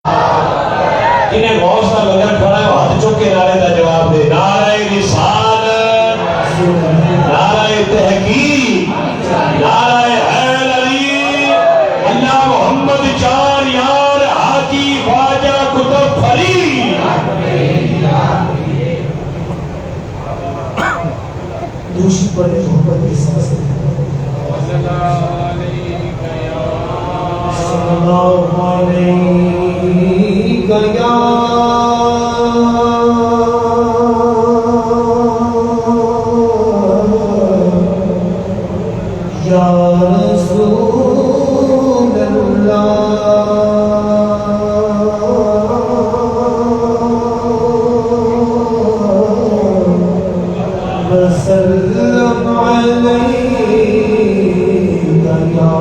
انہیں غوث کا لنگر کھڑا ہے ہاتھ چک کے نعرے کا جواب دے. نعرہ رسالت، نعرہ تحقیق، نعرہ حیدر علی، اللہ محمد چار یار حاجی خواجہ کتب فرید. دوشی پڑے محبت کے ساتھ صلی اللہ علیہ یا رسول اللہ وسلم علیک یا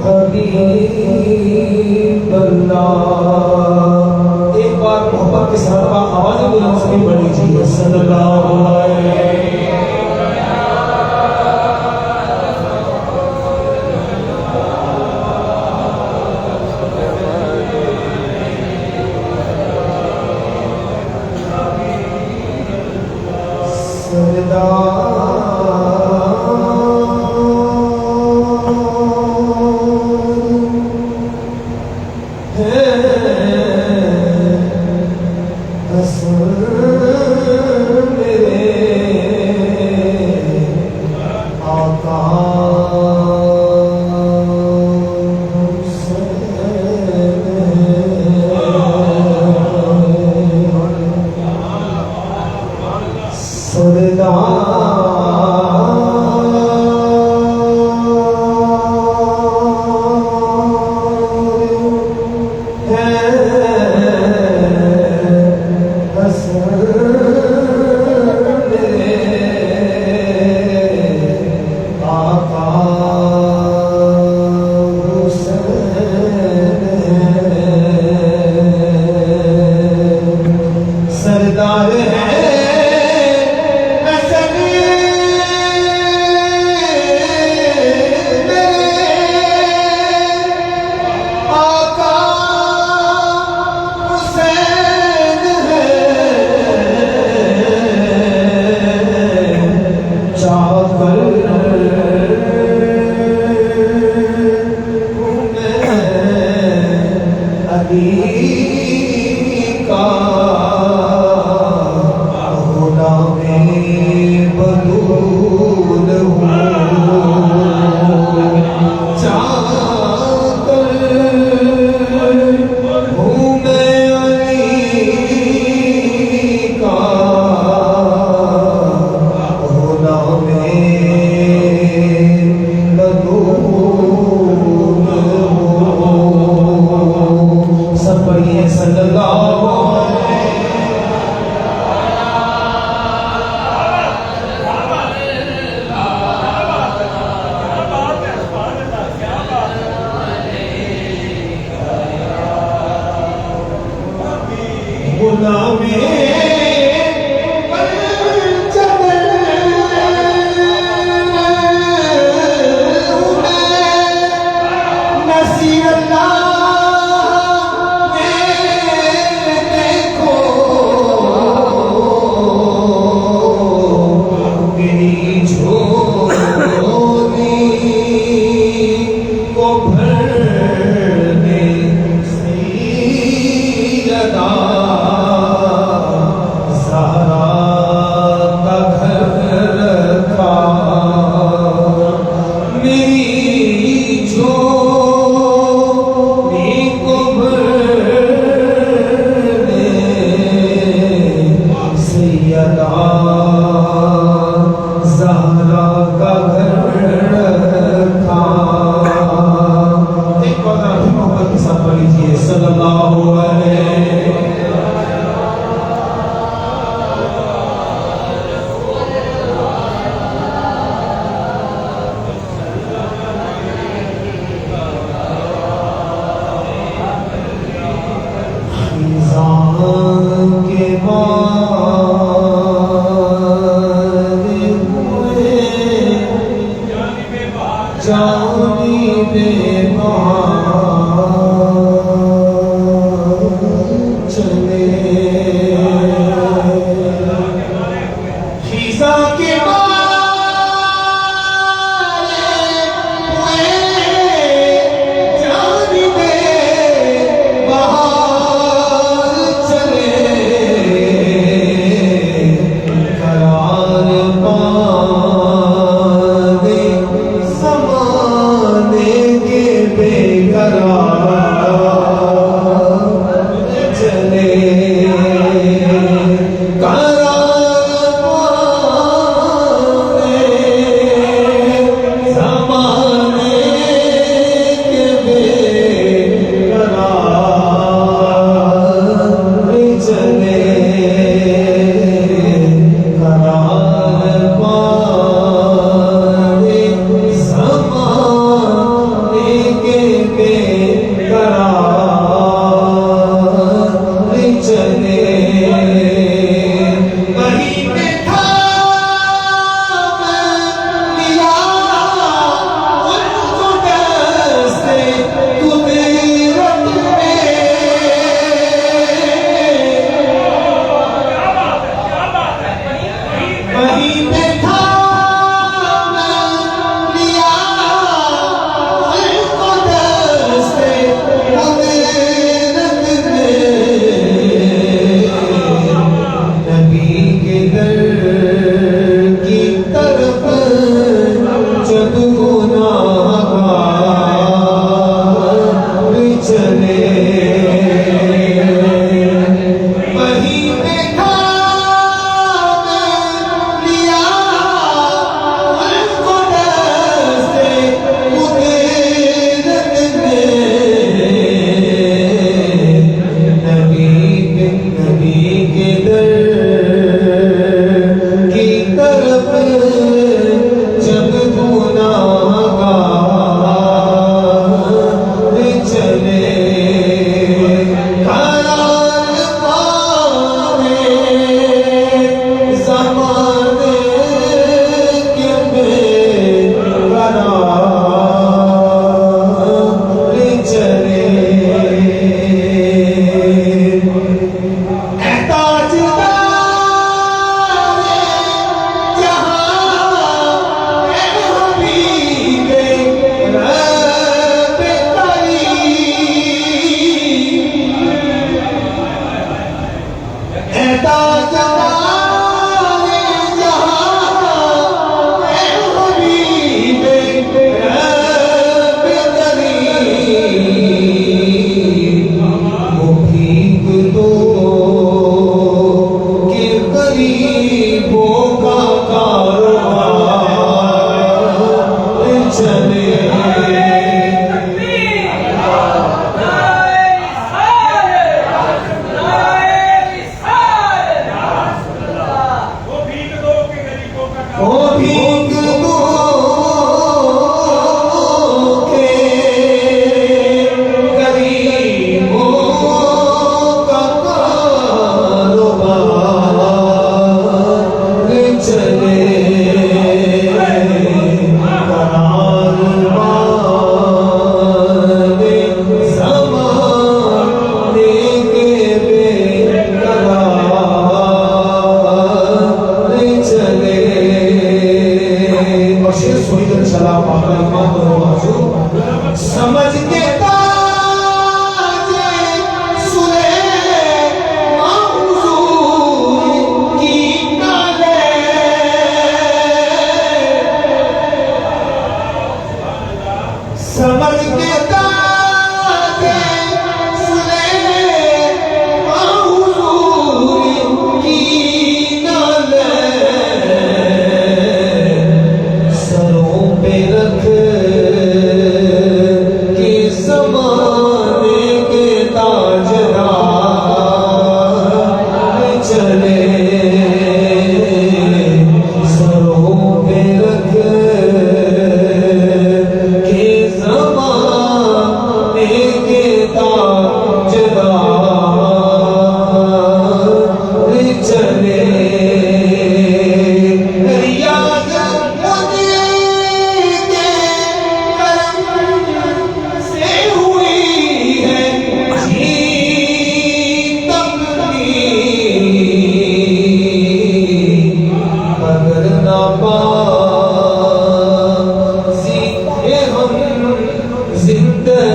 حبیب اللہ. ایک بار محبت کے ساتھ آوازیں بلند سے پڑھ لیجیے. صلی اللہ علیہ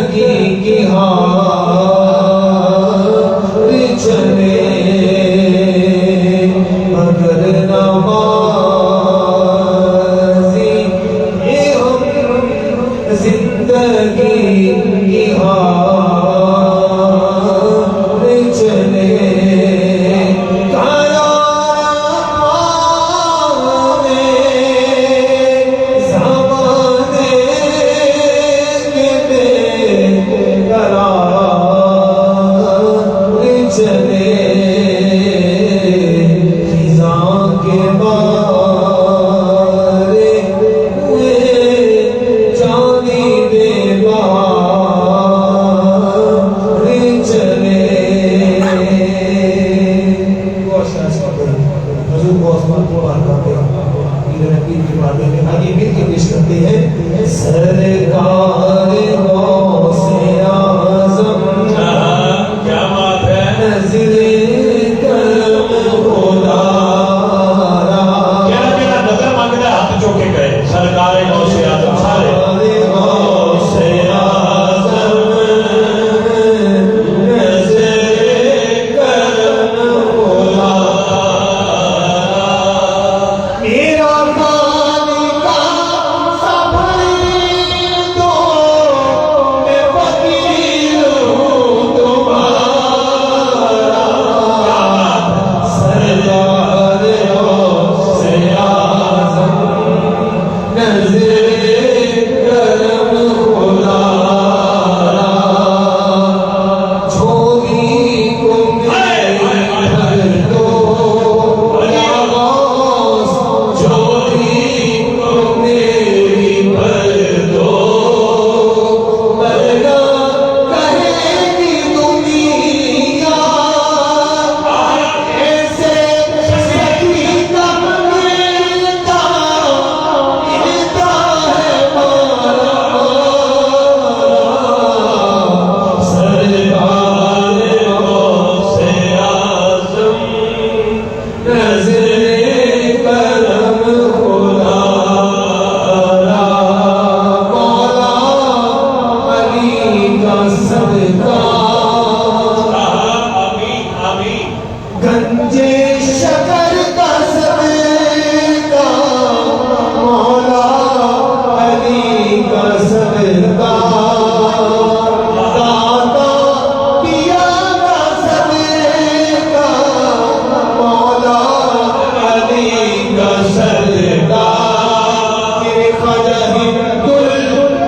زندگی کی ہار چلے مگر نمازی ہم زندگی کی ہار چلے سرکار غوث اعظم کیا بات ہے نظر کرم خدا کیا نظر مانگ رہے ہاتھ چوکے گئے سرکار غوث اعظم سارے غوث اعظم نظر کرم خدا میرا گنجے شکر کا صدقہ مولا علی کا صدقہ دادا پیا کا صدقہ مولا علی کا صدقہ میرے خواجہ ہند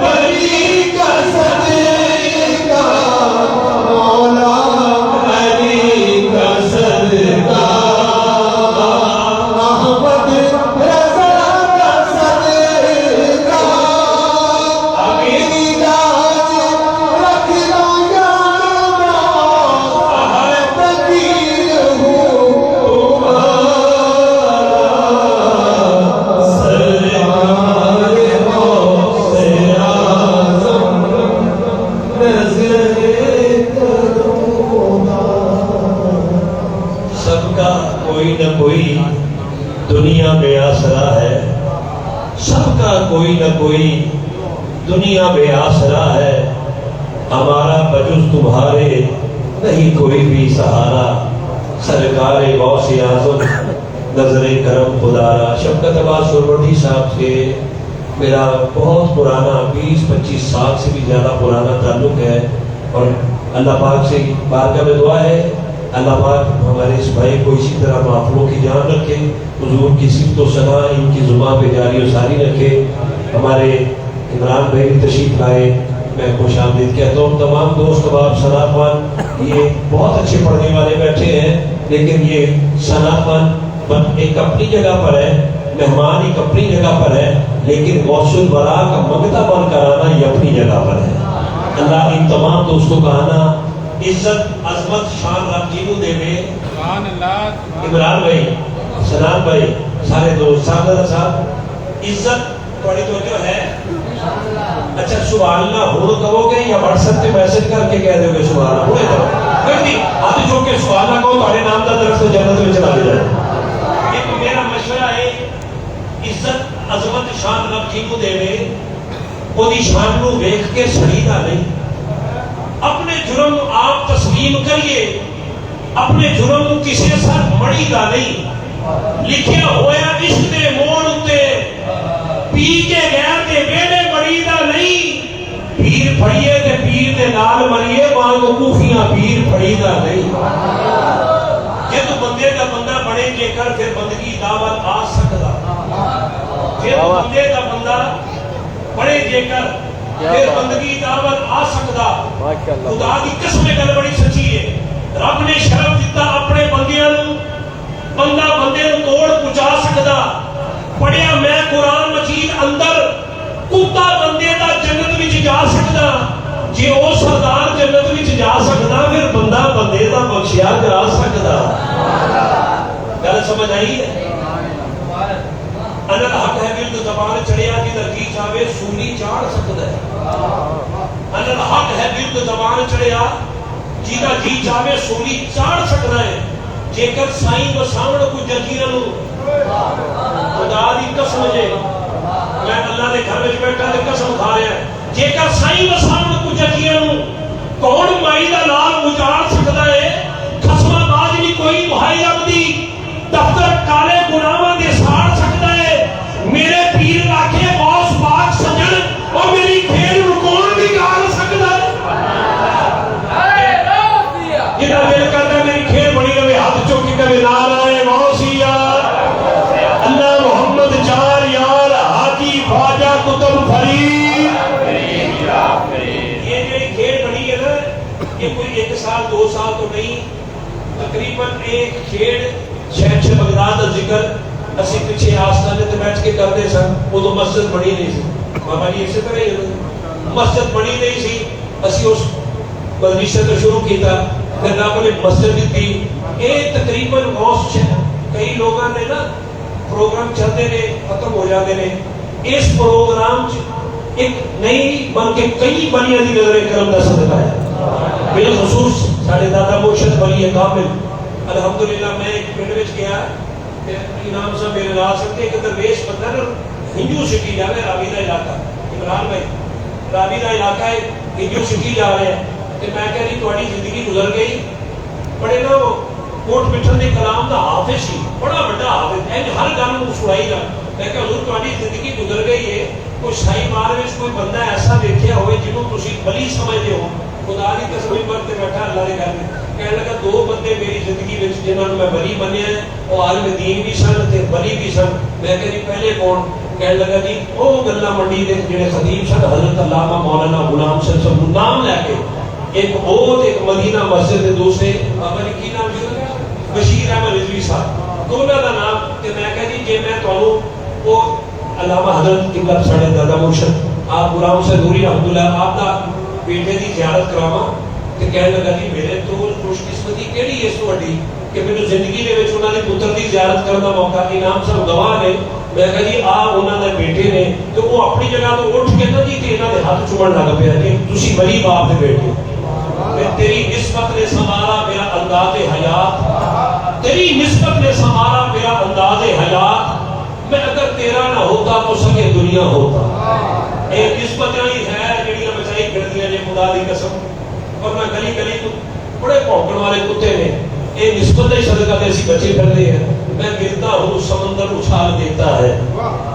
علی کا صدقہ مولا علی کا صدقہ احمد رضا کا صدقہ میری لاج رکھ لو یا میں فقیر ہوں تمہارا سرکار غوث اعظم نظر سب کا کوئی نہ کوئی دنیا میں آسرا ہے سب کا کوئی نہ کوئی دنیا میں آسرا ہے ہمارا بجز تمہارے نہیں کوئی بھی سہارا سرکار غوث اعظم نظر کرم خدارا شفقت عباس سورمٹی صاحب سے میرا بہت پرانا 20-25 سال سے بھی زیادہ پرانا تعلق ہے اور اللہ پاک سے بارگاہ میں دعا ہے اللہ پاک ہمارے اس بھائی کو اسی طرح معافلوں کی جان رکھے حضور کی صفت و ثنا ان کی زبان پہ جاری و ساری رکھے ہمارے عمران بھائی بھی تشریف لائے میں خوش آمدید کہتا ہوں تمام دوست احباب ثنا خوان یہ بہت اچھے پڑھنے والے بیٹھے ہیں لیکن یہ ثنا خوان ایک اپنی جگہ پر ہے مہمان ایک اپنی جگہ پر ہے لیکن غوث الورا کا منگتا بن کرانا یہ اپنی جگہ پر ہے اللہ ان تمام دوستوں کا آنا عزت عظمت شان رب جیو دے میں عمران بھائی سلام بھائی سارے دوست صاحب عزت بڑی تو جو ہے اچھا سبحان اللہ ہو کہو گے یا واٹس ایپ پہ میسج کر کے کہہ دو گے سبحان اللہ ہوئے تو نہیں ہاتھ جو کہ سبحان اللہ کہو تمہارے نام دا درخت جنت میں چلا جائے یہ میرا مشورہ ہے عزت عظمت شان رب جیو دے میں وہ دی شان نو ویکھ کے سڑی دا نہیں جرم آپ تسلیم کریے، اپنے جرم کسی سر مڑی دا نہیں، لکھیا ہویا عشق دے موڑ تے پی کے غیر دے ویڑے مڑی دا نہیں، پیر پھڑیے تے پیر دے نال مریے وانگو کوفیاں پیر پھڑی دا نہیں۔ جے تو بندے دا بندہ بڑے جے کر پھر بندگی دعوت آ سکدا، جے تو بندے دا بندہ بڑے جے کر پھر بندگی دعوت آ سکدا۔ خدا دی قسم گل بڑی سچی ہے، رب نے شرف دیتا اپنے بندیاں نو، بندہ بندے نو توڑ پہنچا سکدا۔ پڑھیا میں قرآن مجید اندر کتا بندے دا جنت وچ جا سکدا، جے او سردار جنت وچ جا سکدا پھر بندہ بندے دا بخشیا جا سکدا۔ گل سمجھ آئی ہے؟ انل حق ہے گرد زبان چڑھیا جدھر جی چاہے سولی چاڑ سکدا ہے۔ انل حق ہے گرد زبان چڑھیا جدھر جی چاہے سولی چاڑ سکدا ہے۔ جے کر سائیں وساوڑ کو جتیاں نو، خدا دی قسم جے میں اللہ دے گھر وچ بیٹھا تے قسم کھا رہا ہے، جے کر سائیں وساوڑ کو جتیاں نو کون مائی دا لال اجاڑ سکدا ہے؟ خصم آباد نہیں کوئی بھائی رب دی دفتر کالے گناہاں دے ساڑ سکدا ہے۔ میرے پیر لاکھے غوث پاک سجن اور میری کھیل رکون بھی گال سکدا ہے۔ جنہاں دل کرتا ہے میری کھیل بڑی رہے ہاتھ چوکی کبھی نعرہ غوثیہ، اللہ محمد چار یار ہاتھی خواجہ کتب فرید۔ یہ جو کھیل بڑی ہے نا، یہ کوئی 1 سال 2 سال تو نہیں، تقریباً ایک کھیل شہنشاہ بغداد کا ذکر اسی پیچھے آستانے تے بیٹھ کے کرتے سن، وہ تو مسجد بڑی نہیں سی، بابا جی اسی طرح ہی مسجد بڑی نہیں سی، اسی اس مدرسے تو شروع کیتا، پھر رب نے مسجد دی۔ یہ تقریباً غوث کئی لوگوں نے نا پروگرام چلتے نے ختم ہو جاتے نے، اس پروگرام ایک نئی بن کے کئی بنیاں دی نظر کرم کا صدقہ ہے۔ بالخصوص سارے دادا مرشد ولی کامل الحمدللہ، میں ایک پنڈ وچ گیا، امام صاحب میرے نال سکتے ایک درویش بندہ نا ہندو سٹی جا رہا ہے، راوی دا علاقہ، عمران بھائی راوی دا علاقہ ہے، ہندو سٹی جا رہے ہیں، تو میں کہہ رہی تھوڑی زندگی گزر گئی، بڑے نا کوٹ مٹھن دے کلام دا حافظ سی، بڑا بڑا حافظ، ہر گل نوں سنائی گا۔ میں کہ حضور تہاڈی زندگی گزر گئی ہے، کوئی شاہی مار وچ کوئی بندہ ایسا دیکھیا ہوئے جنوں تسی ولی سمجھدے ہو؟ خدا دی قسم پر تے بیٹھا اللہ دے گھر میں کہنے لگا 2 بندے میری زندگی وچ جنہاں نوں میں ولی منیا ہے، وہ عالم دین بھی سن تے ولی بھی سن۔ میں کہ جی پہلے کون؟ کہنے لگا جی او گلا منڈی دے جڑے خطیب سن حضرت علامہ مولانا غلام صاحب نام لے کے، ایک وہ ایک مدینہ مسجد دے دوسرے بابا جی کی نام سی بشیر احمد رضوی صاحب، دونوں دا نام۔ تے میں کہ جی جے میں تانوں وہ علامہ حضرت قبلہ ساڈے دادا مرشد آپ غلام صاحب نوری رحمتہ آپ دا بیٹے دی زیارت کراواں، تے کہنے لگا جی میرے تو خوش قسمتی کیڑی ہے اس وڈی کہ مینوں زندگی دے وچ انہاں دے پتر دی زیارت کرن دا موقع، انعام صاحب گواہ نے۔ میں کہا جی آ انہاں دے بیٹے نے، تو وہ اپنی جگہ تو اٹھ کے نا جی تے انہاں دے ہاتھ چومن لگ پیا کہ تسی ولی باپ دے بیٹے، تیری نسبت نے سنبھالا میرا انداز حیات، تیری نسبت نے سنبھالا میرا انداز حیات، میں اگر تیرا نہ ہوتا تو سکے دنیا ہوتا۔ ایک نسبت ہی ہے جڑیاں بچائی کردیاں نے خدا دی قسم، اور میں گلی گلی کو بڑے بھونکن والے کتے نے، یہ نسبت ہی صدقہ تے اسی بچے پھرتے ہیں۔ میں گرتا ہوں سمندر اچھال دیتا ہے،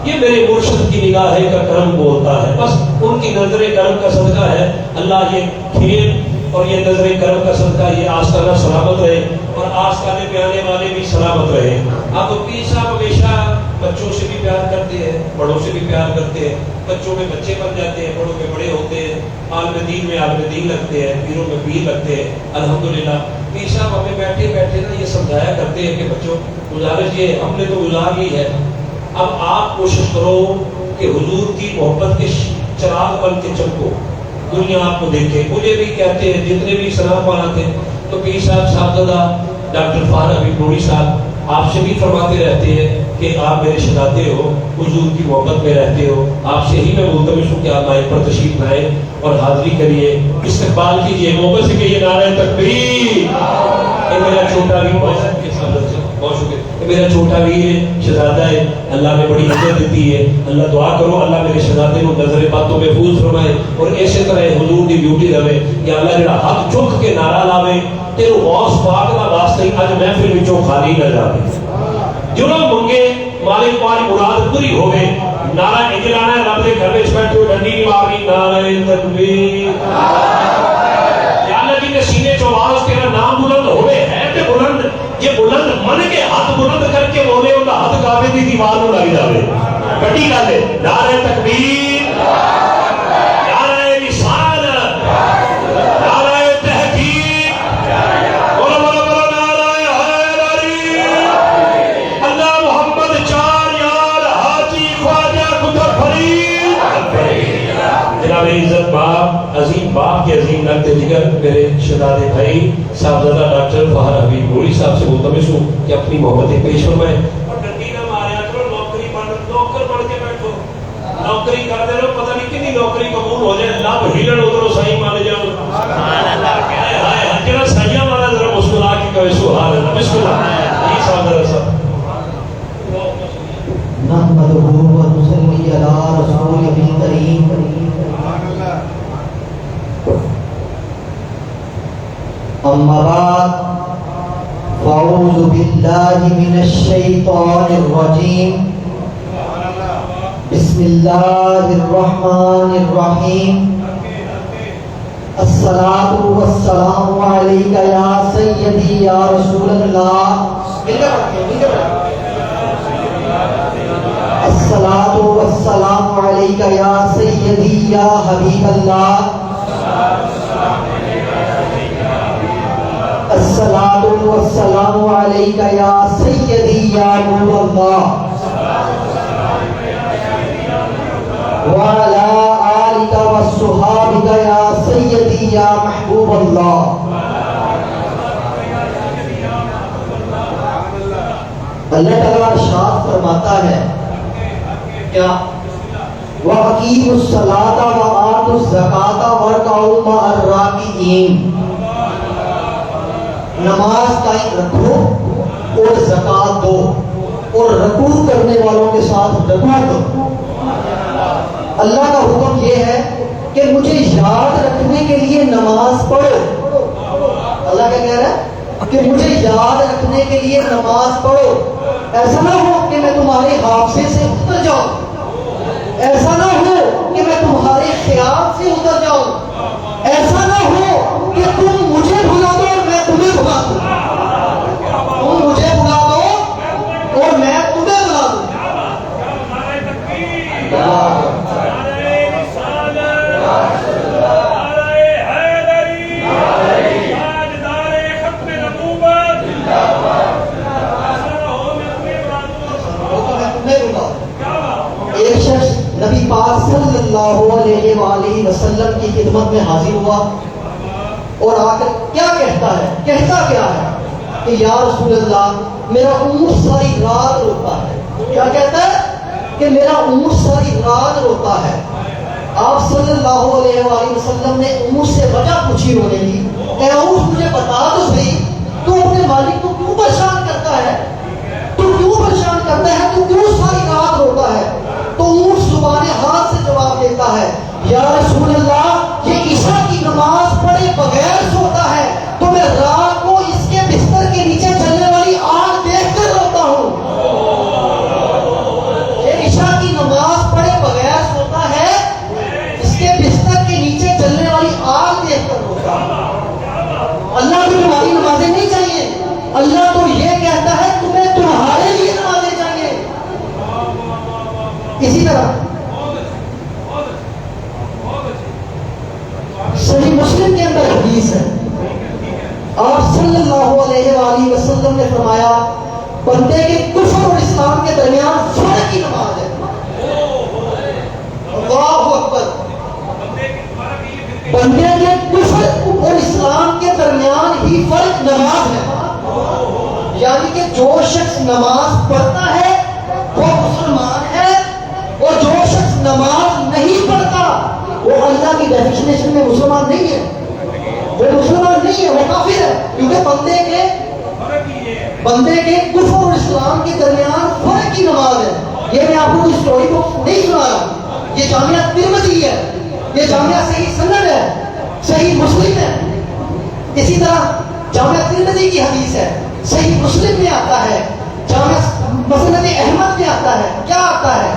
یہ میرے مرشد کی نگاہ کا کرم بولتا ہے، بس ان کی نظر کرم کا صدقہ ہے۔ اللہ یہ کھیل اور یہ نظر کرم کا صدقہ یہ آستانہ سلامت رہے اور آستانے پہ آنے والے بھی سلامت رہے۔ اب پیر صاحب ہمیشہ بچوں سے بھی پیار کرتے ہیں، بڑوں سے بھی پیار کرتے ہیں، بچوں میں بچے بن جاتے ہیں، بڑوں میں بڑے ہوتے ہیں، عالم دین میں عالم دین لگتے ہیں، پیروں میں پیر لگتے ہیں۔ الحمدللہ پیر صاحب ہمیں بیٹھے بیٹھے نا یہ سمجھایا کرتے ہیں کہ بچوں گزارش یہ ہم نے تو گزار لی ہے، اب آپ کوشش کرو کہ حضور کی محبت کے چراغ بن کے چمکو، دنیا آپ کو دیکھے۔ مجھے بھی کہتے ہیں جتنے بھی سلام پانا تھے تو پیر صاحب صاحبزادہ ڈاکٹر فہد حبیب نوری صاحب آپ سے بھی فرماتے رہتے ہیں کہ آپ میرے شہزادے ہو، حضور کی محبت میں رہتے ہو، آپ سے ہی میں ملتمس ہوں کہ آپ مائک پر تشریف لائیں اور حاضری کریے، استقبال کیجیے محبت سے کہ یہ نعرہ تکبیر۔ یہ میرا چھوٹا بھی بہت شکریہ۔ کہ میرا چھوٹا ویر شہزادہ ہے، اللہ نے بڑی عزت دیتی ہے، اللہ دعا کرو اللہ میرے شہزادے کو نظر باتوں محفوظ فرمائے اور اسی طرح حضور دی ڈیوٹی رہے کہ اللہ جڑا ہاتھ چک کے نعرہ لاوے تیرو غوث پاک دا واسطے اج محفل وچوں خالی نہ جاوے، جو منگے مالک پاک مراد پوری ہوے، نعرہ اجلانا ہے رب دے گھر وچ بیٹھے ہو ڈنڈی نہیں مارنی، نعرہ تکبیر یا اللہ جی کے سینے چ آواز تیرا نام بلند ہوے ہے تے بلند، یہ بلند من کے ہاتھ بلند کر کے بولے انہاں ہاتھ کعبے دی دیوار نوں لگ جاوے، بڑی گل ہے، نعرہ تکبیر، نعرہ رسالت، نعرہ تحقیق، بولو بولو بولو نعرہ حیدری، اللہ محمد چار یار حاجی خواجہ قطب فرید، جناب عزت باپ عظیم باپ کے عظیم نقد جگر میرے شہزادے بھائی صاحبزادہ ڈاکٹر فہر حبیب گوڑی صاحب سے ملتمس ہوں کہ اپنی محبت پیش فرمائیں اور ڈنڈی نہ ماریا کرو، نوکر بن کے بیٹھو، نوکری کرتے رہو، پتہ نہیں کتنی نوکری قبول ہو جائے، لب ہلن ادھروں سائی مان جاؤ، جڑا سائیاں والا ذرا مسکرا کے کہے سبحان اللہ، بسم اللہ جی صاحبزادہ صاحب نحمدہ و نصلی علی رسولہ الکریم اما بعد فاعوذ باللہ من الشیطان الرجیم بسم اللہ الرحمن الرحیم الصلاۃ والسلام علیک یا سیدی یا رسول اللہ، الصلاۃ والسلام علیک یا سیدی یا حبیب اللہ، الصلاۃ والسلام علیک یا سیدی یا نور اللہ، وعلی آلک والصحابک یا سیدی یا محبوب اللہ۔ اللہ تعالیٰ ارشاد فرماتا ہے کیا وَأَقِیمُوا الصَّلَاةَ وَآتُوا الزَّکَاةَ وَارْکَعُوا مَعَ الرَّاکعِینَ، نماز قائم رکھو اور زکات دو اور رکوع کرنے والوں کے ساتھ رکوع دو۔ اللہ کا حکم یہ ہے کہ مجھے یاد رکھنے کے لیے نماز پڑھو، اللہ کیا کہہ رہا ہے کہ مجھے یاد رکھنے کے لیے نماز پڑھو، ایسا نہ ہو کہ میں تمہارے حافظے سے اتر جاؤں، ایسا نہ ہو کہ میں تمہارے خیال سے اتر جاؤں، ایسا نہ ہو کہ تم مجھے بھلا دو اور میں تمہیں بھلا دوں، تم مجھے بھلا دو اور میں تمہیں بھلا دوں۔ ایک شخص نبی پاک صلی اللہ علیہ وآلہ وسلم کی خدمت میں حاضر ہوا اور آ کر کیا کہتا ہے کہ یا رسول اللہ میرا اونٹ ساری رات روتا ہے، کیا کہتا ہے کہ میرا اونٹ ساری رات روتا ہے۔ آپ صلی اللہ علیہ وآلہ وسلم نے اونٹ سے وجہ پوچھی رونے کی، اے اونٹ مجھے بتا تو صحیح تو اپنے مالک کو کیوں پریشان کرتا ہے، تو کیوں پریشان کرتا ہے، تو کیوں ساری رات روتا ہے؟ تو اونٹ زبان حال سے جواب دیتا ہے یا رسول اللہ یہ عشاء کی نماز پڑھے بغیر سوتا ہے تو میں رات کو اس کے بستر کے نیچے چلنے والی آگ دیکھ کر روتا ہوں۔ یہ عشاء کی نماز پڑھے بغیر سوتا ہے، اس کے بستر کے نیچے چلنے والی آگ دیکھ کر روتا ہوں۔ اللہ کو تمہاری نمازیں نہیں چاہیے، اللہ تو یہ کہتا ہے تمہیں تمہارے لیے نمازیں چاہیے۔ اسی طرح صحیح مسلم کے اندر حدیث ہے، آپ صلی اللہ علیہ وآلہ وسلم نے فرمایا بندے کے کفر اور اسلام کے درمیان فرق کی نماز ہے۔ اللہ اکبر، بندے کے کفر اور اسلام کے درمیان ہی فرق نماز ہے، یعنی کہ جو شخص نماز پڑھتا ہے وہ مسلمان ہے اور جو شخص نماز نہیں پڑھتا وہ اللہ کی ڈیفینیشن میں مسلمان نہیں ہے، وہ مسلمان نہیں ہے، وہ کافر ہے، کیونکہ بندے کے بندے کے کفر اور اسلام کے درمیان فرق کی نماز ہے. یہ میں آپ کو کوئی اسٹوری بک نہیں سنا رہا، یہ جامعہ ترمذی ہے، یہ جامعہ صحیح سند ہے، صحیح مسلم ہے. اسی طرح جامعہ ترمذی کی حدیث ہے، صحیح مسلم میں آتا ہے، جامعہ مسند احمد میں آتا ہے. کیا آتا ہے؟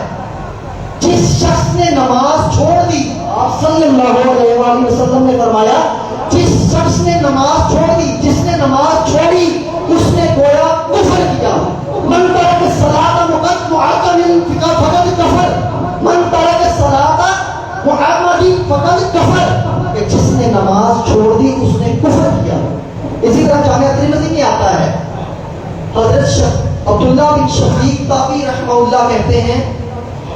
جس شخص نے نماز چھوڑ دی، آپ صلی اللہ علیہ وآلہ وسلم نے فرمایا جس شخص نے نماز چھوڑ دی، جس نے نماز چھوڑی اس نے گویا کفر کیا. من ترک الصلاۃ متعمدا فقد کفر، من ترک الصلاۃ متعمدا فقد کفر، کہ جس نے نماز چھوڑ دی اس نے کفر کیا. اسی طرح جامعہ ترمذی میں آتا ہے، حضرت عبداللہ بن شقیق تابعی رحمہ اللہ کہتے ہیں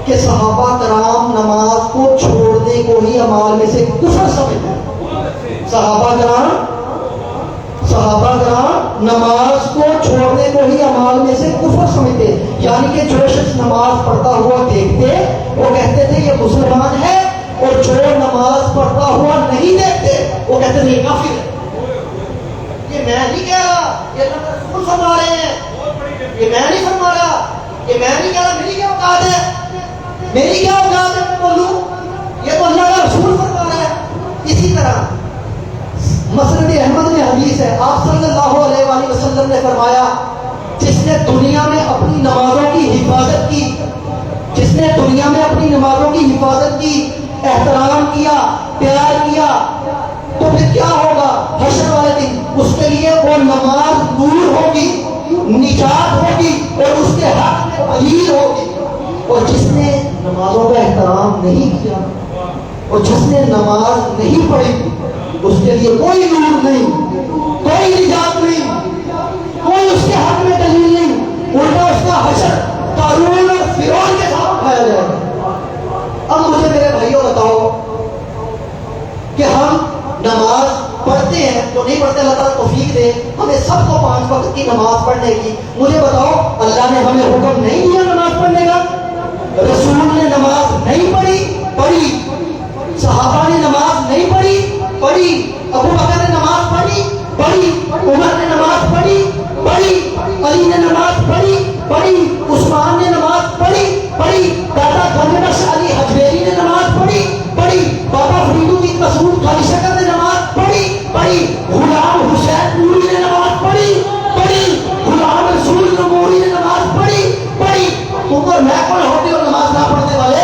کہ صحابہ کرام نماز کو چھوڑنے کو ہی اعمال میں سے کفر سمجھتے ہیں. صحابہ کرام نماز کو چھوڑنے کو ہی اعمال میں سے کفر سمجھتے، یعنی کہ جو شخص نماز پڑھتا ہوا دیکھتے وہ کہتے تھے یہ مسلمان ہے، اور جو نماز پڑھتا ہوا نہیں دیکھتے وہ کہتے تھے یہ کافر ہے. یہ میں نہیں کہہ رہا، یہ اللہ کا رسول فرما رہے ہیں، یہ میں نہیں فرما رہا، یہ میں نہیں کہہ رہا. میری کیا اوقات ہے، میری کیا اوقات ہے میں بولوں، یہ تو اللہ کا رسول فرما رہا ہے. اسی طرح مسند احمد میں حدیث ہے، آپ صلی اللہ علیہ وآلہ وسلم نے فرمایا جس نے دنیا میں اپنی نمازوں کی حفاظت کی، جس نے دنیا میں اپنی نمازوں کی حفاظت کی، احترام کیا، پیار کیا، تو پھر کیا ہوگا حشر والے دن اس کے لیے وہ نماز نور ہوگی، نجات ہوگی، اور اس کے حق میں وعید ہوگی. اور جس نے نمازوں کا احترام نہیں کیا اور جس نے نماز نہیں پڑھی اس کے لیے کوئی نور نہیں، کوئی نجات نہیں، کوئی اس کے حق میں دلیل نہیں، الٹا اس کا حشر قارون اور فرعون کے ساتھ اٹھایا جائے گا. اب مجھے میرے بھائیوں بتاؤ کہ ہم نماز پڑھتے ہیں تو نہیں پڑھتے، اللہ تعالیٰ توفیق دے ہمیں سب کو 5 وقت کی نماز پڑھنے کی. مجھے بتاؤ اللہ نے ہمیں حکم نہیں دیا نماز پڑھنے کا؟ رسول نے نماز نہیں پڑھی، صحابہ نے نماز نہیں پڑھی، ابو بکر نے نماز پڑھی، عمر نے نماز پڑھی، علی نے نماز پڑھی، عثمان نے نماز پڑھی، دادا غنی بخش علی حجویری نے نماز پڑھی، بابا فرید الدین مسعود قاری شکر نے نماز پڑھی، غلام حسین نوری نے نماز پڑھی، غلام رسول نموری نے نماز پڑھی. تم اور میں کون ہوتے ہو نماز نہ پڑھنے والے؟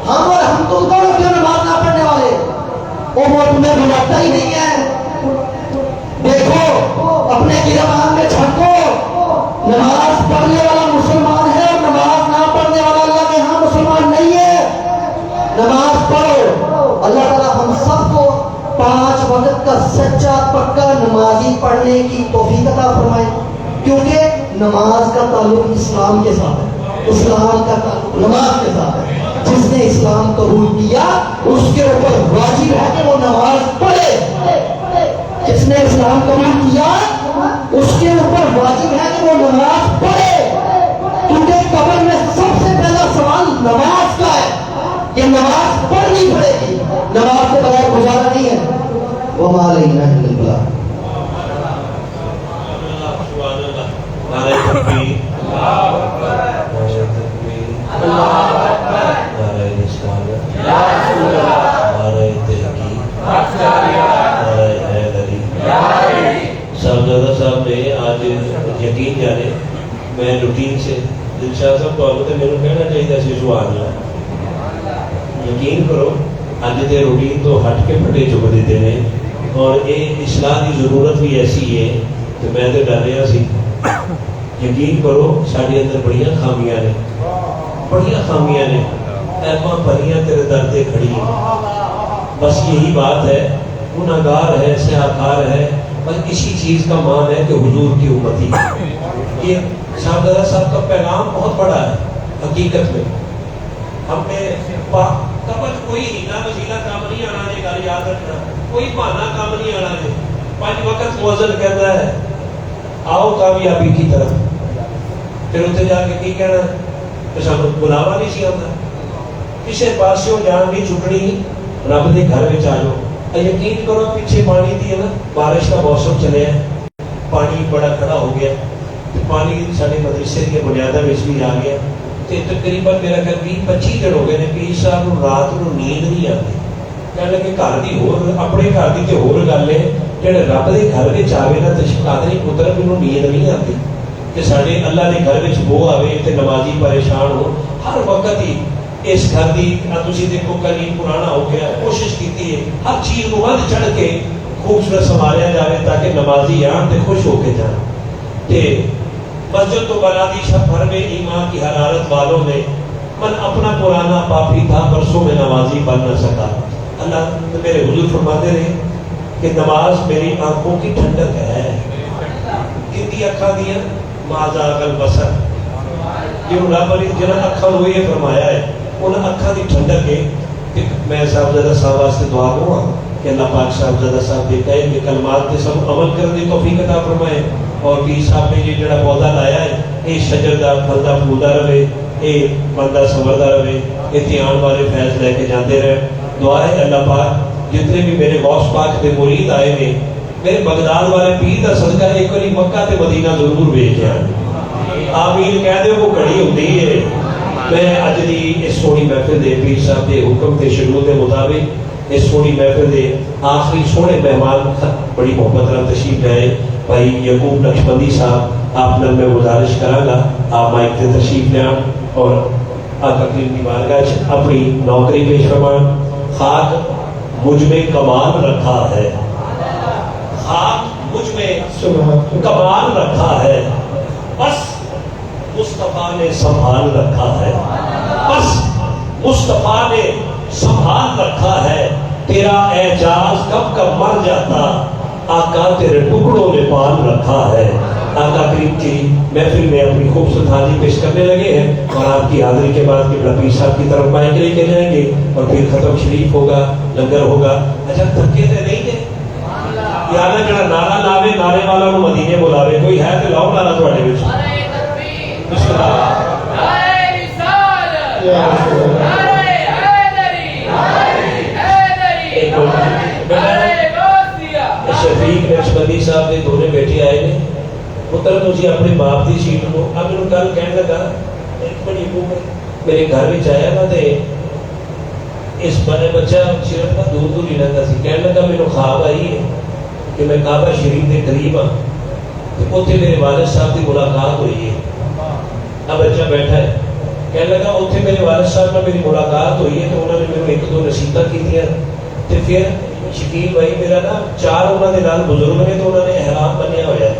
ہم اور ہم تم کون ہوتے ہو نماز نہ پڑھنے والے؟ وہ تمہیں بلاتا ہی نہیں ہے. دیکھو اپنے گربان میں جھانکو، نماز پڑھنے والا مسلمان ہے اور نماز نہ پڑھنے والا اللہ کے ہاں مسلمان نہیں ہے. نماز پڑھو. اللہ تعالیٰ ہم سب کو 5 وقت کا سچا پکا نمازی پڑھنے کی توفیق عطا فرمائے، کیونکہ نماز کا تعلق اسلام کے ساتھ ہے، اسلام کا تعلق نماز کے ساتھ ہے. جس نے اسلام قبول کیا اس کے اوپر واجب ہے کہ وہ نماز پڑھے. جس نے اسلام قبول کیا اس کے اوپر واجب ہے کہ وہ نماز پڑھے، کیونکہ قبر میں سب سے پہلا سوال نماز کا ہے. یہ نماز پڑھنی پڑے گی، نماز کے بغیر گزارا نہیں ہے. وما علینا الا البلاغ. نعرہ تکبیر، نعرہ تکبیر، نعرہ رسالت، نعرہ تحقیق، نعرہ حیدری. صاحبزادہ صاحب نے آج یقین جانے میں روٹین سے دل شاہ صاحب تو آپ میرے کہنا چاہیے سی سوال یقین کرو اج دے روٹین تو ہٹ کے پھٹے چک دیتے ہیں، اور یہ اصلاح کی ضرورت بھی ایسی ہے کہ میں تو ڈر رہا سی. یقین کرو سارے اندر بڑی خامیاں نے، ایپاں پریاں تیرے در تے کھڑی ہیں. بس یہی بات ہے، گناہگار ہے، سیاہکار ہے، بس اسی چیز کا مان ہے کہ حضور کی امتی. یہ صاحبزادہ صاحب کا پیغام بہت بڑا ہے. حقیقت میں ہم نے قبل کوئی ہیلا وسیلہ کام نہیں آنا نے، گل یاد رکھنا، کوئی بہانا کام نہیں آنا نے. 5 وقت مؤذن کہتا ہے آؤ کامیابی کی طرف، پھر اتنے جا کے کی کہنا کہ سانو بلاوا نہیں سی آتا، کسی پاسوں جان نہیں چھٹنی، رب کے گھر میں آ جاؤ. یقین کرو پیچھے پانی دی ہے نا، بارش کا موسم چلے ہے، پانی بڑا کھڑا ہو گیا، پانی سارے مدرسے کی بنیادوں میں بھی آ گیا، تو تقریباً میرا خیال 20-25 دن ہو گئے نے پیر صاحب کو رات کو نیند نہیں آتی. کہنے لگے گھر کی ہور اپنے گھر کی تو ہور گل ہے، جہاں رب کے گھر میں آئے نا تو قادری پتر مینوں نیند نہیں آتی کہ سارے اللہ کے گھر میں بو آئے تو نمازی پریشان ہو. ہر وقت ہی اس گھر کی تھی دیکھو قریب پرانا ہو گیا، کوشش کی ہے ہر چیز کو ود چڑھ کے خوبصورت سنبھالیا جائے تاکہ نمازی آن تو خوش ہو کے جان. مسجد تو بنادی شب بھر میں ایمان کی حرارت والوں نے، من اپنا پرانا پاپی تھا برسوں میں نمازی بن نہ سکا. اللہ میرے حضور فرماتے رہے کہ نماز میری آنکھوں کی ٹھنڈک ہے. کتنی اکھاں دیا ماذا اگل بسر، جو رب نے جنہاں اکھاں ہوئی ہے فرمایا ہے انہاں اکھاں دی ٹھنڈک ہے. کہ میں صاحبزادہ صاحب واسطے دعا کروں کہ اللہ پاک صاحبزادہ صاحب دے کہے کہ کلمات کے سب عمل کرنے کی توفیق عطا فرمائے. اور پیر صاحب نے یہ جڑا پودا لایا ہے یہ شجر دا پھلدا پھولدا رہے، یہ بندہ سنوردا رہے، اتنے آن والے فیض لے کے جاتے رہے. دعا ہے اللہ پاک جتنے بھی میرے غوث پاک کے مرید آئے ہیں میرے بغداد والے پیر دا صدقہ ایک باری مکہ تے مدینہ ضرور بھیج جان. آمین کہہ دے وہ گھڑی ہوتی ہے. میں اج دی اس سونی محفل دے پیر صاحب دے حکم تے شروع کے مطابق اس سونی محفل دے آخری سونے مہمان بڑی محبت نال تشریف لائے بھائی یعقوب نقشبندی صاحب، آپ نال میں گزارش کراں گا آپ مائک تے تشریف لے آن اور آقا کریم کی بارگاہ اپنی نوکری پیش فرمان. خاک مجھ میں کمال رکھا ہے، خاک مجھ میں کمال رکھا ہے، بس مصطفیٰ نے سنبھال رکھا ہے، بس مصطفیٰ نے سنبھال رکھا ہے. تیرا اعجاز کب کب مر جاتا، آقا تیرے ٹکڑوں نے پال رکھا ہے. آقا کریم کی محفل میں اپنی خوبصورت حاضری پیش کرنے لگے ہیں اور آپ کی حاضری کے بعد قبلہ پیر صاحب کی طرف مائک لے کے جائیں گے اور پھر ختم شریف ہوگا، لنگر ہوگا. اچھا تھکے تے نہیں تھے یا اللہ جڑا نعرہ لاوے نعرے والا نو مدینے بلاوے، کوئی ہے تے لاؤ نعرہ تواڈے وچ. بسم اللہ. شفیق نقشبندی صاحب کے دونوں بیٹے آئے نے، پتر تسی اپنے باپ دی سیٹ کو اب میرے گل کہنے لگا ایک بڑی میرے گھر میں آیا نا تے اس بڑے بچہ صرف کا دور دور ہی رہتا سی. کہنے لگا میرے خواب آئی ہے کہ میں کعبہ شریف کے قریب ہاں تو اتنے میرے والد صاحب کی ملاقات ہوئی ہے. اب بچہ بیٹھا ہے کہنے لگا اتنے میرے والد صاحب نے میری ملاقات ہوئی ہے تو انہوں نے میرے ایک دو نصیحتیں کی تھیں. تو پھر شکیل بھائی میرا نا 4 انہوں نے نال بزرگ نے تو انہوں نے احرام بنیا ہوا ہے.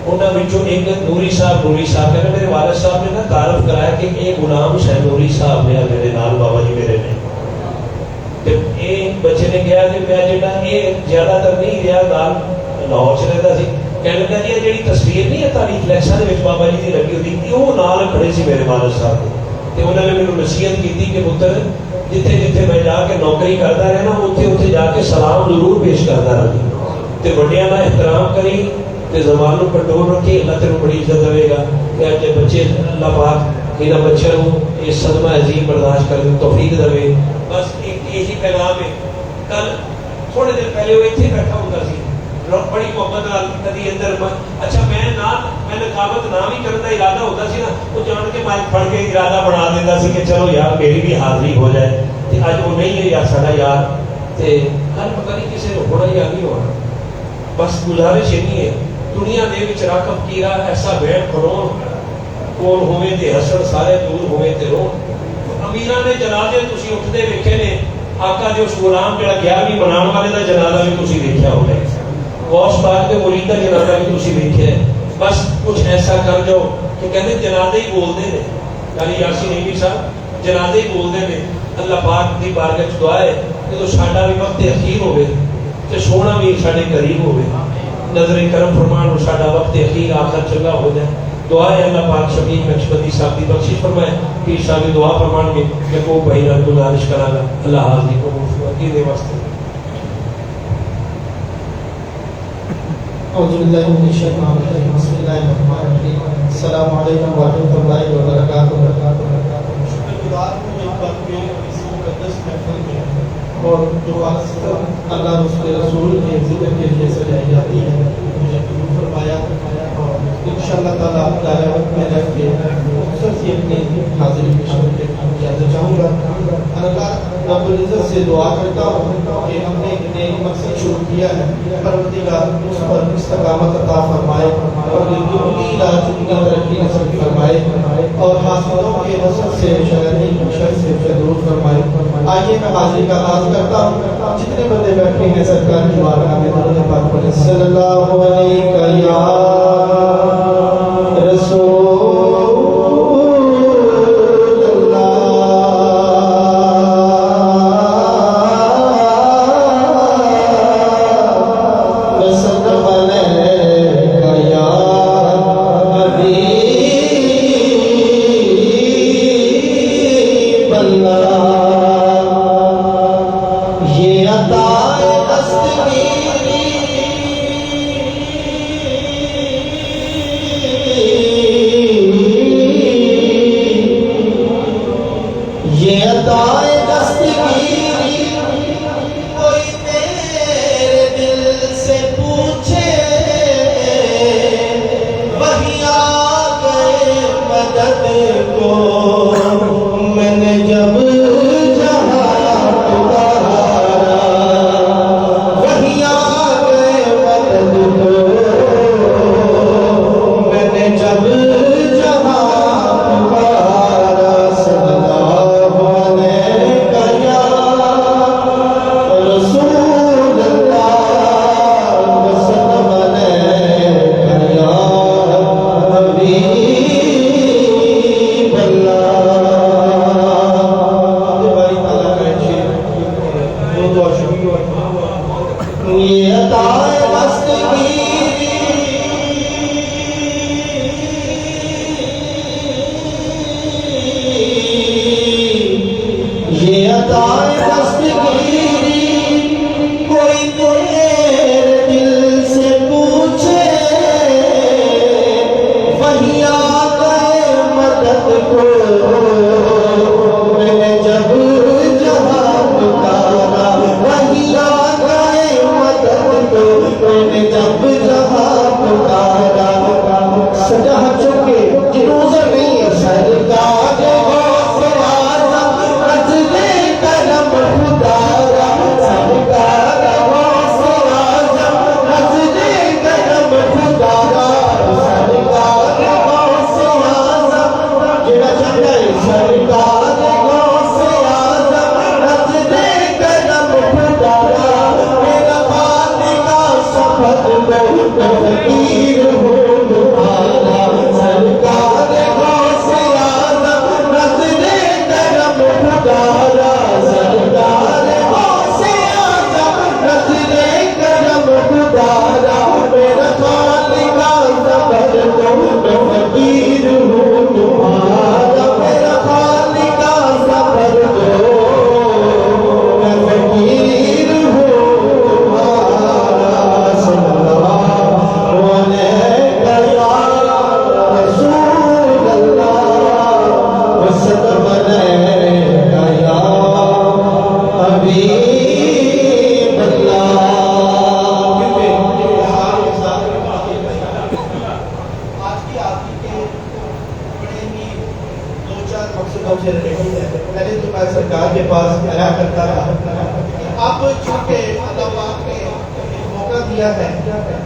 انہوں نے ایک نوری صاحب کہنا میرے والد صاحب نے نا تعارف کرایا کہ یہ غلام حسین نوری صاحب نے میرے نال بابا جی میرے نے. تو یہ بچے نے کہا کہ میں جہاں یہ زیادہ تر نہیں رہا نال لاہور سے رہتا سی. کہنے لگا جی جی تصویر نہیں ہے تاریخ فلیکساں دے وچ بابا جی کی لگی ہوتی وہ نال کھڑے سی میرے والد صاحب کے. تو انہوں نے میرے نصیحت کی کہ پتر جتھے جتھے میں جا کے نوکری کرتا رہنا اتنے اتنے جا کے سلام ضرور پیش کرتا رہی تے بڑیاں کا احترام کری تے زبان کو کنٹرول رکھی. اللہ تیرے بڑی عزت دے گا کہ اج بچے اللہ پاک انہاں بچوں کو یہ صدمہ عظیم برداشت کرنے توفیق دے. بس ایک یہی پیغام ہے. کل تھوڑے دن پہلے وہ اتنے بیٹھا ہوتا سی بڑی محبت نال کدی اندر اچھا میں نقابت نہ بھی کرنے کا ارادہ ہوتا سی نا وہ جان کے مائک پڑھ کے ارادہ بنا دیتا سی کہ چلو یار میری بھی حاضری ہو جائے. اج وہ نہیں ہے یار ساڈا یار تے کل پتہ نہیں کسی نے ہونا یا نہیں ہونا. بس گزارش یہ ہے دنیا دے وچ رقم کیرا ایسا بیٹھ کھڑون کول ہوے تے حسن سارے دور ہوے تے رو. امیراں نے جنازے تسی اٹھدے ویکھے نے آقا جو غلام جڑا 11ویں مناون والے دا جنازہ بھی تسی ویکھیا ہوگا. غوث پاک کے مرید کا جنازہ بھی تسی ویکھیا ہے. بس کچھ ایسا کر جو کہ کہتے جنازے ہی بولتے ہیں. یعنی یاسین نیمی صاحب جنازے ہی بولتے ہیں. اللہ پاک دی بارگاہ وچ دعا ہے کہ تو ساڈا بھی وقت اخیر ہوے تے سونا بھی ساڈے قریب ہوے. نظر کرم فرمان ساڈا وقت اخیر آخر چنگا ہو جائے. دعا ہے اللہ پاک شفیق نقشبندی صاحب کی بخشش فرمائے. پیر صاحب کی دعا فرمان گے کہ کو بھائی نال گزارش کراں گا اللہ حاضری کو موفقی دے واسطے. اعوذ باللہ من الشیطان الرجیم بسم اللہ الرحمن الرحیم. السلام علیکم ورحمۃ اللہ وبرکاتہ. اور جو اللہ اس کے رسول کے ذکر کے لیے سجائی جاتی ہے مجھے فرمایا رب العزت سے دعا کرتا ہوں کہ ہم نے ایک نیک مقصد شروع کیا ہے، پروردگار اس پر استقامت عطا فرمائے اور دنیا دنیا ترقی نصیب فرمائے اور حاسدوں کے حسد سے شر سے دور فرمائے۔ آئیے میں حاضری کا آغاز کرتا ہوں، جتنے بندے بیٹھے ہیں سرکار کی بارگاہ میں درود پاک پڑھیں۔ صلی اللہ علیہ یا رسول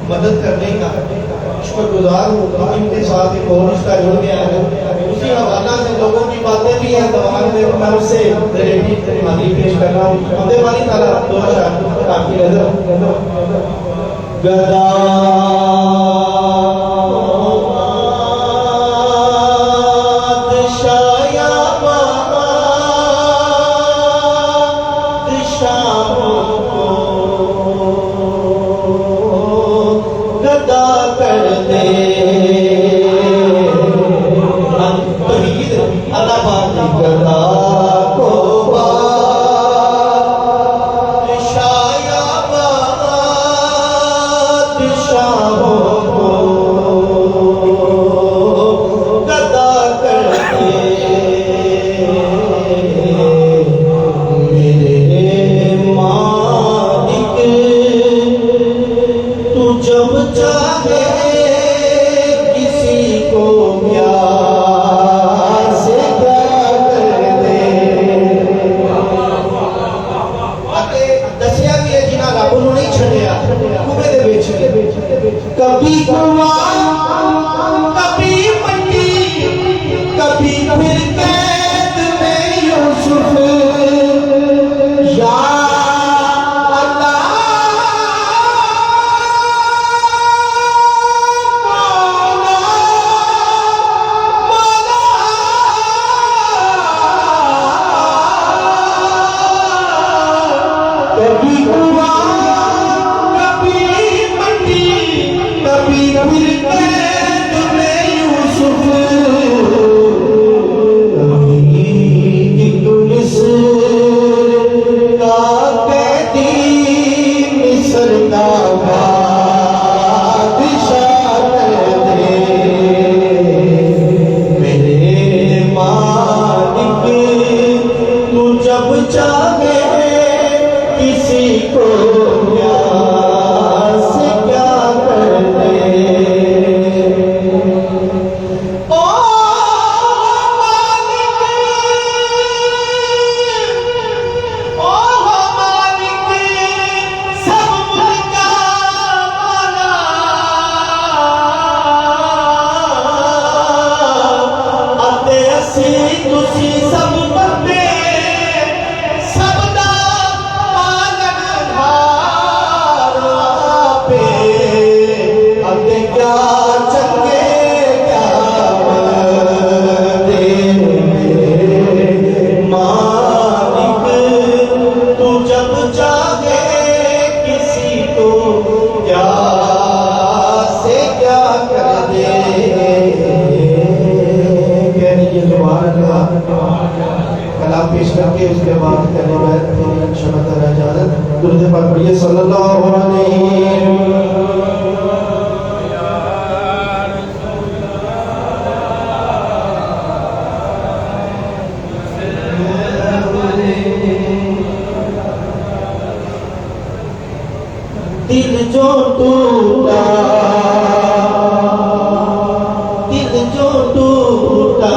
مدد کرنے کا شکر گزار ہوں، ان کے ساتھ ایک اور رشتہ جڑ گیا ہے، اسی حوالہ سے لوگوں کی باتیں بھی ہیں، دوان میں میں اس سے حاضری پیش کر رہا ہوں۔ ہمیں والی تعالیٰ دو اشعار آپ کی نظر گدا پیش کر کے اس کے بعد کہنے میں انشاءاللہ تعالی اجازت درود پاک پڑھیے صلی اللہ علیہ دل جو ٹوٹا دل جو ٹوٹا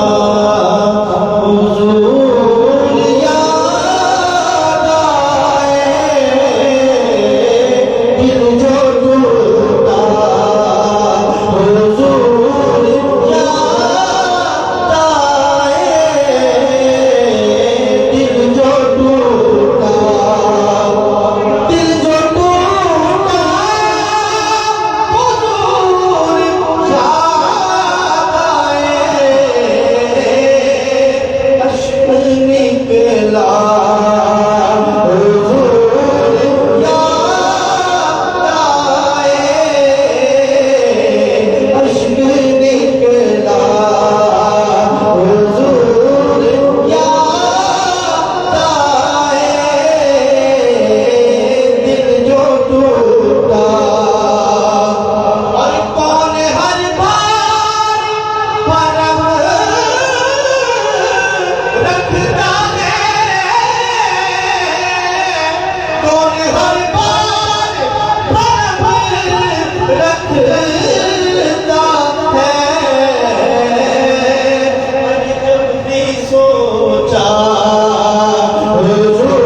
حضور یاد آئے دل جو ٹوٹا حضور یاد آئے دل جو ٹوٹا دل جو ٹوٹا حضور یاد آئے اشک نکلا حضور یاد آئے اشک نکلا حضور یاد آئے دل جو ٹوٹا اور کون ہر بار پرم رکھتا ہے کون ہر بار پرم رکھتا ہے جب بھی سوچا حضور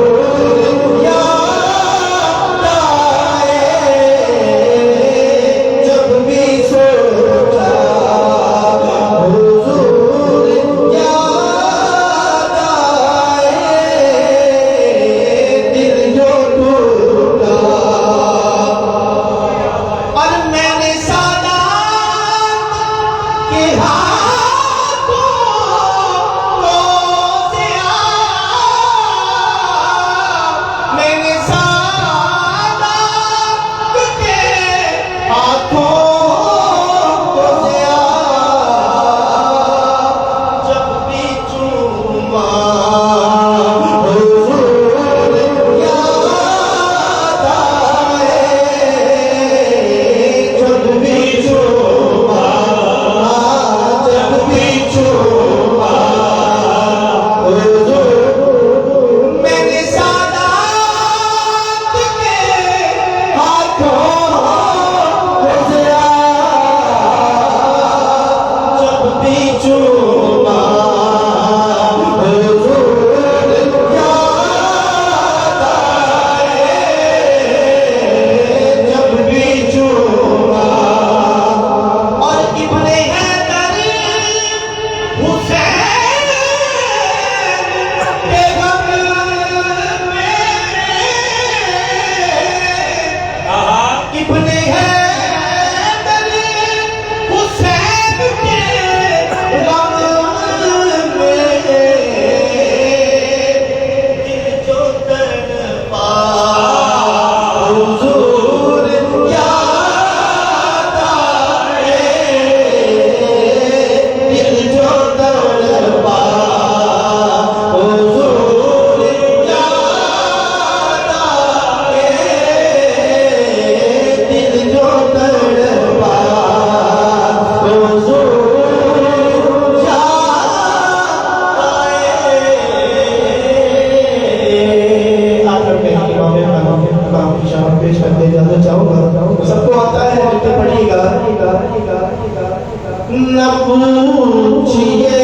یاد آئے جب بھی سوچا حضور یاد آئے دل جو ٹوٹا اور میں نے سادات کے ہاتھوں روزیا میں نے سادات کے ہاتھوں روزیا جب بھی چوما حضور یاد آئے جب بھی چوما جب بھی چوما حضور میں نے سادات کے ہاتھوں روزیا جب بھی چوما حضور یاد آئے جب بھی چوما اور ابن حیدر حسین کے غم میں ابن حیدر حسین کے غم میں دل جو تڑپا حضور یاد آئے دل جو تڑپا حضور یاد آئے دل جو تڑپا حضور یاد آئے آخر میں امام کی شان پیش کرتے جانا چاہوں گا سب کو آتا ہے جتنے پڑھیے گا نہ پوچھئے